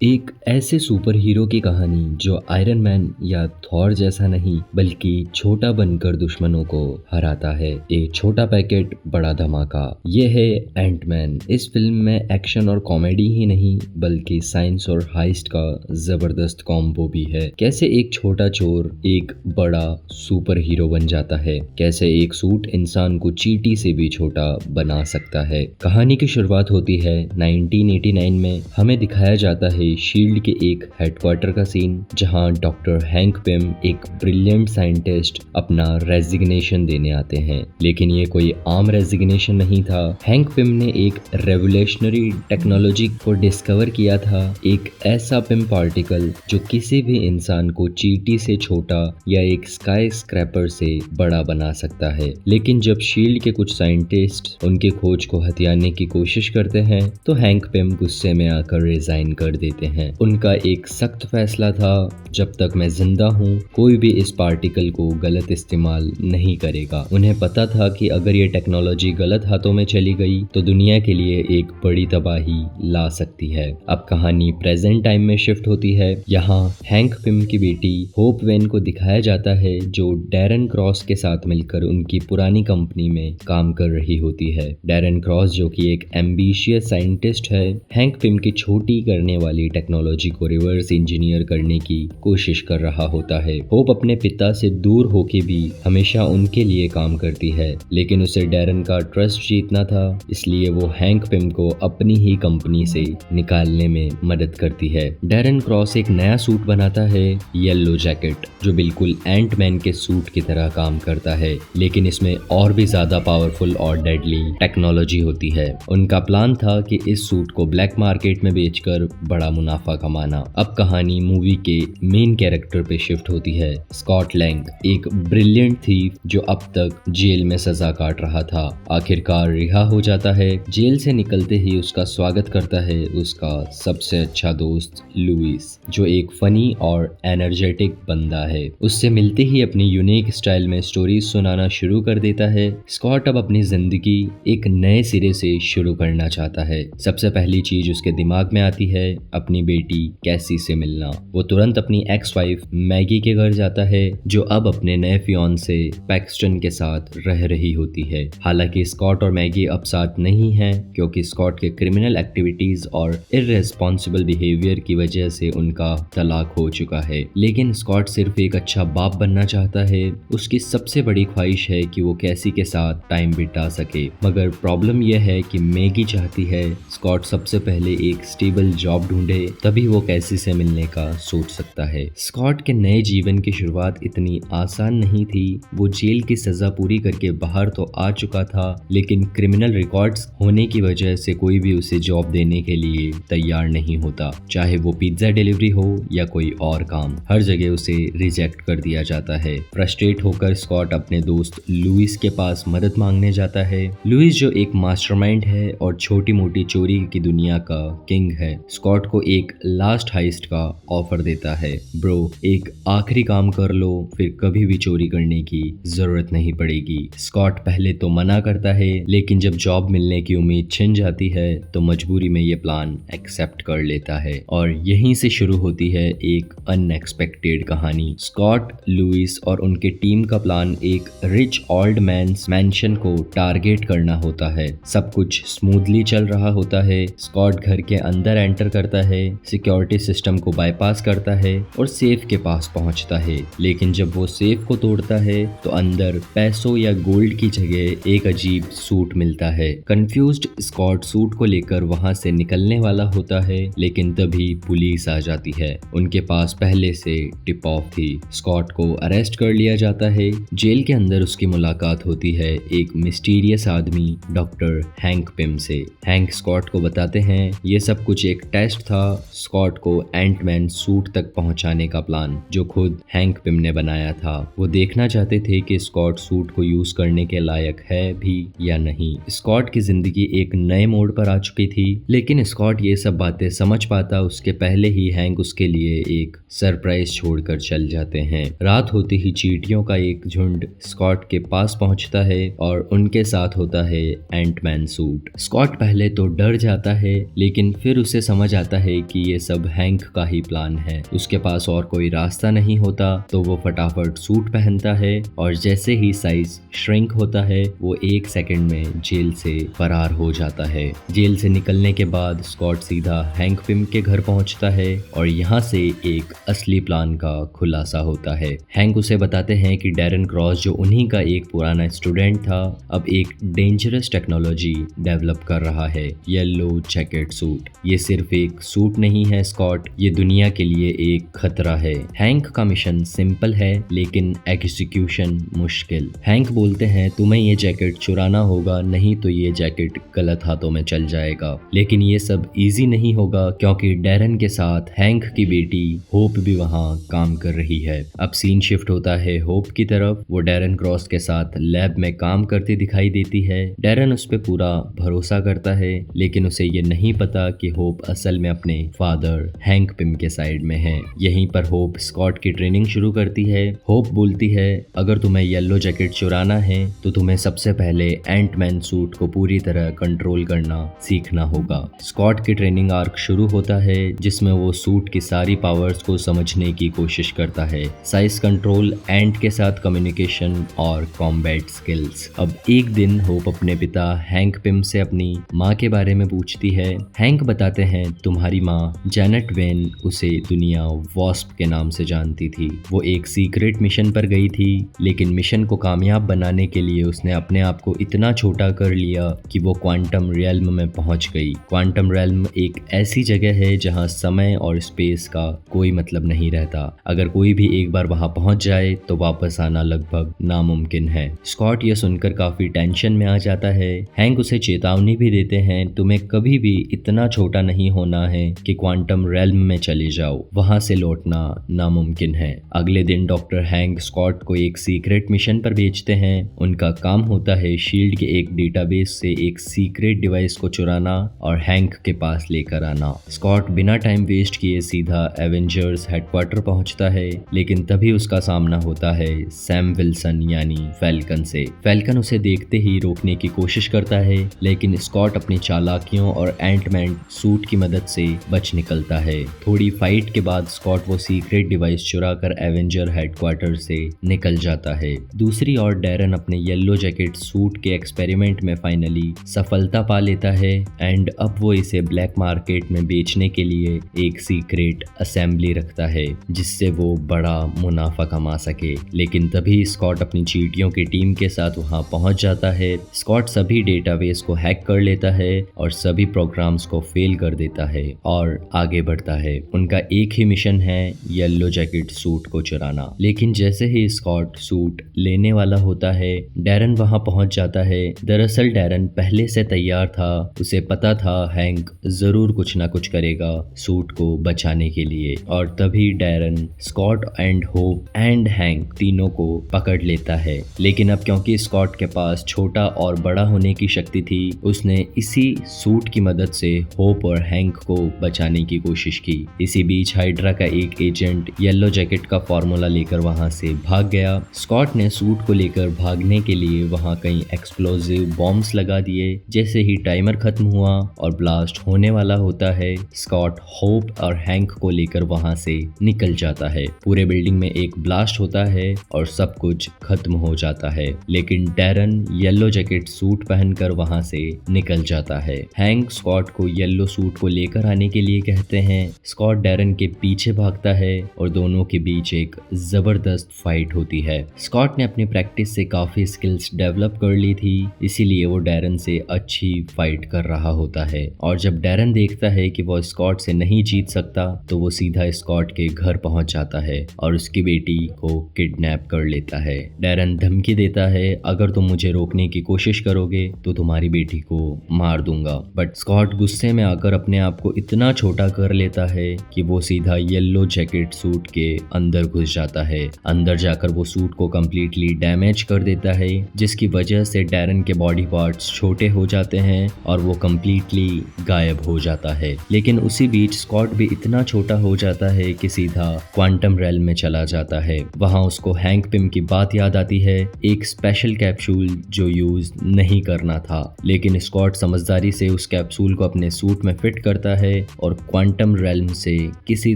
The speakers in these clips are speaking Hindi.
एक ऐसे सुपर हीरो की कहानी जो आयरन मैन या थॉर जैसा नहीं बल्कि छोटा बनकर दुश्मनों को हराता है। एक छोटा पैकेट बड़ा धमाका। ये है एंटमैन। इस फिल्म में एक्शन और कॉमेडी ही नहीं बल्कि साइंस और हाइस्ट का जबरदस्त कॉम्बो भी है। कैसे एक छोटा चोर एक बड़ा सुपर हीरो बन जाता है, कैसे एक सूट इंसान को चींटी से भी छोटा बना सकता है। कहानी की शुरुआत होती है 1989 में। हमें दिखाया जाता है शील्ड के एक हेडक्वार्टर का सीन, जहां डॉक्टर हैंक पिम एक ब्रिलियंट साइंटिस्ट अपना रेजिग्नेशन देने आते हैं। लेकिन ये कोई आम रेजिग्नेशन नहीं था। हैंक पिम ने एक रेवोल्यूशनरी टेक्नोलॉजी को डिस्कवर किया था, एक ऐसा पिम पार्टिकल जो किसी भी इंसान को चींटी से छोटा या एक स्काई स्क्रैपर से बड़ा बना सकता है। लेकिन जब शील्ड के कुछ साइंटिस्ट उनके खोज को हथियाने की कोशिश करते हैं तो हैंक पिम गुस्से में आकर रिजाइन कर देते हैं। उनका एक सख्त फैसला था, जब तक मैं जिंदा हूँ कोई भी इस पार्टिकल को गलत इस्तेमाल नहीं करेगा। उन्हें पता था कि अगर ये टेक्नोलॉजी गलत हाथों में चली गई तो दुनिया के लिए एक बड़ी तबाही ला सकती है। अब कहानी प्रेजेंट टाइम में शिफ्ट होती है। यहाँ हैंक पिम की बेटी होप वेन को दिखाया जाता है, जो डैरन क्रॉस के साथ मिलकर उनकी पुरानी कंपनी में काम कर रही होती है। डैरन क्रॉस जो कि एक एम्बिशियस साइंटिस्ट है, हैंक पिम की छोटी करने वाली टेक्नोलॉजी को रिवर्स इंजीनियर करने की कोशिश कर रहा होता है। होप अपने पिता से दूर होके भी हमेशा उनके लिए काम करती है, लेकिन उसे डैरन का ट्रस्ट जीतना था, इसलिए वो हैंक पिम को अपनी ही कंपनी से निकालने में मदद करती है। डैरन क्रॉस एक नया सूट बनाता है, येलो जैकेट, जो बिल्कुल एंटमैन के सूट की तरह काम करता है, लेकिन इसमें और भी ज्यादा पावरफुल और डेडली टेक्नोलॉजी होती है। उनका प्लान था कि इस सूट को ब्लैक मार्केट में बेचकर बड़ा मुनाफा कमाना। अब कहानी मूवी के मेन कैरेक्टर पे शिफ्ट होती है। स्कॉट लैंग एक ब्रिलियंट थीफ जो अब तक जेल में सजा काट रहा था, आखिरकार रिहा हो जाता है। जेल से निकलते ही उसका स्वागत करता है उसका सबसे अच्छा दोस्त लुइस, जो एक फनी और एनर्जेटिक बंदा है। उससे मिलते ही अपनी यूनिक स्टाइल में स्टोरीज सुनाना शुरू कर देता है। स्कॉट अब अपनी जिंदगी एक नए सिरे से शुरू करना चाहता है। सबसे पहली चीज उसके दिमाग में आती है अपनी बेटी कैसी से मिलना। वो तुरंत अपनी एक्स वाइफ मैगी के घर जाता है, जो अब अपने नए फियांसे पैक्सटन के साथ रह रही होती है। हालांकि स्कॉट और मैगी अब साथ नहीं हैं, क्योंकि स्कॉट के क्रिमिनल एक्टिविटीज और इररेस्पॉन्सिबल बिहेवियर की वजह से उनका तलाक हो चुका है। लेकिन स्कॉट सिर्फ एक अच्छा बाप बनना चाहता है। उसकी सबसे बड़ी ख्वाहिश है कि वो कैसी के साथ टाइम बिता सके। मगर प्रॉब्लम यह है कि मैगी चाहती है स्कॉट सबसे पहले एक स्टेबल जॉब ढूंढे, तभी वो कैसी से मिलने का सोच सकता है। स्कॉट के नए जीवन की शुरुआत इतनी आसान नहीं थी। वो जेल की सजा पूरी करके बाहर तो आ चुका था, लेकिन क्रिमिनल रिकॉर्ड्स होने की वजह से कोई भी उसे जॉब देने के लिए तैयार नहीं होता। चाहे वो पिज्जा डिलीवरी हो या कोई और काम, हर जगह उसे रिजेक्ट कर दिया जाता है। फ्रस्ट्रेट होकर स्कॉट अपने दोस्त लुइस के पास मदद मांगने जाता है। लुइस जो एक मास्टरमाइंड है और छोटी मोटी चोरी की दुनिया का किंग है, स्कॉट को एक लास्ट हाइस्ट का ऑफर देता है। ब्रो, एक आखिरी काम कर लो, फिर कभी भी चोरी करने की जरूरत नहीं पड़ेगी। स्कॉट पहले तो मना करता है, लेकिन जब जॉब मिलने की उम्मीद छिन जाती है तो मजबूरी में ये प्लान एक्सेप्ट कर लेता है। और यहीं से शुरू होती है एक अनएक्सपेक्टेड कहानी। स्कॉट, लुइस और उनके टीम का प्लान एक रिच ओल्ड मैन्स मैंशन को टारगेट करना होता है। सब कुछ स्मूथली चल रहा होता है। स्कॉट घर के अंदर एंटर करता है, सिक्योरिटी सिस्टम को बाईपास करता है और सेफ के पास पहुंचता है। लेकिन जब वो सेफ को तोड़ता है तो अंदर पैसों या गोल्ड की जगह एक अजीब सूट मिलता है। कंफ्यूज्ड स्कॉट सूट को लेकर वहां से निकलने वाला होता है, लेकिन तभी पुलिस आ जाती है। उनके पास पहले से टिप ऑफ थी। स्कॉट को अरेस्ट कर लिया जाता है। जेल के अंदर उसकी मुलाकात होती है एक मिस्टीरियस आदमी डॉक्टर हैंक पिम से। हैंक स्कॉट को बताते हैं ये सब कुछ एक टेस्ट था, स्कॉट को एंटमैन सूट तक पहुंचाने का प्लान जो खुद हैंक पिम ने बनाया था। वो देखना चाहते थे कि स्कॉट सूट को यूज करने के लायक है भी या नहीं। स्कॉट की जिंदगी एक नए मोड़ पर आ चुकी थी, लेकिन स्कॉट ये सब बातें समझ पाता उसके पहले ही हैंक उसके लिए एक सरप्राइज छोड़कर चल जाते हैं। रात होते ही चींटियों का एक झुंड स्कॉट के पास पहुंचता है और उनके साथ होता है एंटमैन सूट। स्कॉट पहले तो डर जाता है, लेकिन फिर उसे समझ आता है कि ये सब हैंक का ही प्लान है। उसके पास और कोई रास्ता नहीं होता तो वो फटाफट सूट पहनता है और जैसे ही साइज श्रिंक होता है वो 1 सेकंड में जेल से फरार हो जाता है। जेल से निकलने के बाद स्कॉट सीधा हैंक पिम के घर पहुंचता है और यहाँ से एक असली प्लान का खुलासा होता है। हैंक उसे बताते हैं कि डैरन क्रॉस जो उन्हीं का एक पुराना स्टूडेंट था अब एक डेंजरस टेक्नोलॉजी डेवलप कर रहा है, येलो जैकेट सूट। ये सिर्फ एक सूट नहीं है स्कॉट, ये दुनिया के लिए एक खतरा है। हैंक का मिशन सिंपल है लेकिन एग्जीक्यूशन मुश्किल। हैंक बोलते हैं तुम्हें ये जैकेट चुराना होगा, नहीं तो ये जैकेट गलत हाथों में चल जाएगा। लेकिन ये सब इजी नहीं होगा क्योंकि डैरन के साथ हैंक की बेटी होप भी वहाँ काम कर रही है। अब सीन शिफ्ट होता है होप की तरफ। वो डैरन क्रॉस के साथ लैब में काम करती दिखाई देती है। डैरन उस पर पूरा भरोसा करता है लेकिन उसे ये नहीं पता कि होप असल में अपने फादर हैंक पिम के साइड में है। यहीं पर होप स्कॉट की ट्रेनिंग शुरू करती है। होप बोलती है अगर तुम्हें येलो जैकेट चुराना है तो तुम्हें सबसे पहले एंटमैन सूट को पूरी तरह कंट्रोल करना सीखना होगा। स्कॉट की ट्रेनिंग आर्क शुरू होता है जिसमें वो सूट की सारी पावर्स को समझने की कोशिश करता है, साइज कंट्रोल, एंट के साथ कम्युनिकेशन और कॉम्बैट स्किल्स। अब एक दिन होप अपने पिता हैंक पिम से अपनी माँ के बारे में पूछती है। हैंक बताते हैं तुम्हारी माँ जैनेट वेन उसे दुनिया वॉस्प के नाम से जानती थी। वो एक सीक्रेट मिशन पर गई थी लेकिन मिशन को कामयाब बनाने के लिए उसने अपने आप को इतना छोटा कर लिया कि वो क्वांटम रियल्म में पहुंच गई। क्वांटम रियल्म एक ऐसी जगह है जहां समय और स्पेस का कोई मतलब नहीं रहता। अगर कोई भी एक बार वहां पहुंच जाए तो वापस आना लगभग नामुमकिन है। स्कॉट ये सुनकर काफी टेंशन में आ जाता है। हैंक उसे चेतावनी भी देते हैं तुम्हें कभी भी इतना छोटा नहीं होना है कि क्वांटम रियल्म में चले जाओ, वहां से लौटना नामुमकिन है। अगले दिन डॉक्टर हैंक स्कॉट को एक सीक्रेट मिशन पर भेजते हैं। उनका काम होता है शील्ड के एक डेटाबेस से एक सीक्रेट डिवाइस को चुराना और हैंक के पास लेकर आना। स्कॉट बिना टाइम वेस्ट किए सीधा एवेंजर्स हेडक्वार्टर पहुंचता है लेकिन तभी उसका सामना होता है सैम विल्सन यानी फैल्कन से। फैल्कन उसे देखते ही रोकने की कोशिश करता है लेकिन स्कॉट अपनी चालाकियों और एंटमैन सूट की मदद से बच निकलता है। थोड़ी फाइट के बाद स्कॉट वो सीक्रेट डिवाइस चुरा कर एवेंजर हेडक्वार्टर से निकल जाता है। दूसरी ओर डैरन अपने येलो जैकेट सूट के एक्सपेरिमेंट में फाइनली सफलता पा लेता है एंड अब वो इसे ब्लैक मार्केट में बेचने के लिए एक सीक्रेट असेंबली रखता है जिससे वो बड़ा मुनाफा कमा सके। लेकिन तभी स्कॉट अपनी चींटियों की टीम के साथ वहां पहुंच जाता है। स्कॉट सभी डेटाबेस को हैक कर लेता है और सभी प्रोग्राम्स को फेल कर देता है और आगे बढ़ता है। उनका एक ही मिशन है येलो जैकेट सूट को चुराना। लेकिन जैसे ही स्कॉट सूट लेने वाला होता है डैरन वहां पहुंच जाता है। दरअसल डैरन पहले से तैयार था, उसे पता था हैंक जरूर कुछ ना कुछ करेगा सूट को बचाने के लिए। और तभी Darren Scott and Hope and Hank तीनों को पकड़ लेता है। लेकिन अब क्योंकि स्कॉट के पास छोटा और बड़ा होने की शक्ति थी उसने इसी सूट की मदद से होप और हैंक को बचाने की कोशिश की। इसी बीच हाइड्रा का एक एजेंट येलो जैकेट का फॉर्मूला लेकर वहां से भाग गया। स्कॉट ने सूट को लेकर भागने के लिए वहां कई एक्सप्लोजिव बॉम्ब्स लगा दिए। जैसे ही टाइमर खत्म हुआ और ब्लास्ट होने वाला होता है स्कॉट होप और हैंक को लेकर वहां से निकल जाता है। पूरे बिल्डिंग में एक ब्लास्ट होता है और सब कुछ खत्म हो जाता है। लेकिन डैरन येलो जैकेट सूट पहनकर वहां से निकल जाता है। हैंक स्कॉट को येलो सूट को लेकर आने के लिए कहते हैं। स्कॉट डैरन के पीछे भागता है और दोनों के बीच एक जबरदस्त फाइट होती है। स्कॉट ने अपनी प्रैक्टिस से काफी स्किल्स डेवलप कर ली थी इसीलिए वो डैरन से अच्छी फाइट कर रहा होता है। और जब डैरन देखता है कि वो स्कॉट से नहीं जीत सकता तो वो सीधा स्कॉट के घर पहुंच जाता है और उसकी बेटी को किडनैप कर लेता है। डैरन धमकी देता है अगर तुम मुझे रोकने की कोशिश करोगे तो तुम्हारी बेटी को मार दूंगा। बट स्कॉट गुस्से में आकर अपने आप को इतना छोटा कर लेता है कि वो सीधा येलो जैकेट सूट के अंदर घुस जाता है। अंदर जाकर वो सूट को कंप्लीटली डैमेज कर देता है जिसकी वजह से डैरन के बॉडी पार्ट्स छोटे हो जाते हैं और वो कंप्लीटली गायब हो जाता है। लेकिन उसी बीच स्कॉट भी इतना छोटा हो जाता है कि सीधा क्वांटम रेल में चला जाता है। वहां उसको हैंक पिम की बात याद आती है, एक स्पेशल कैप्सूल जो यूज नहीं करना था। लेकिन स्कॉट समझदारी से उस कैप्सूल को अपने सूट में फिट करता है और क्वांटम रेल्म से किसी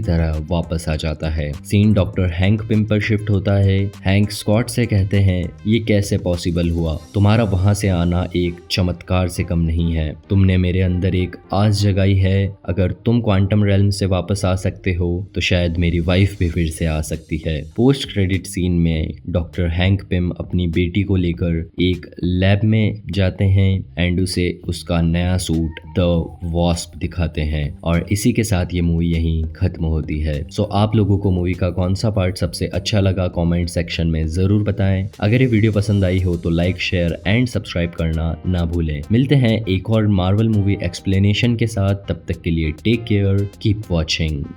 तरह वापस आ जाता है। सीन डॉक्टर हैंक पिम पर शिफ्ट होता है। हैंक स्कॉट से कहते हैं, ये कैसे पॉसिबल हुआ? तुम्हारा वहां से आना एक चमत्कार से कम नहीं है। तुमने मेरे अंदर एक आस जगाई है। अगर तुम क्वांटम रेल्म से वापस आ सकते हो तो शायद मेरी वाइफ भी फिर से आ सकती है। पोस्ट क्रेडिट सीन में डॉक्टर हैंक पिम अपनी बेटी को लेकर एक लैब में जाते हैं एंड उसे उसका नया सूट द वॉस्प दिखाते हैं और इसी के साथ ये मूवी यहीं खत्म होती है। सो आप लोगों को मूवी का कौन सा पार्ट सबसे अच्छा लगा कमेंट सेक्शन में जरूर बताएं। अगर ये वीडियो पसंद आई हो तो लाइक, शेयर एंड सब्सक्राइब करना ना भूलें। मिलते हैं एक और मार्वल मूवी एक्सप्लेनेशन के साथ, तब तक के लिए टेक केयर, कीप वॉचिंग।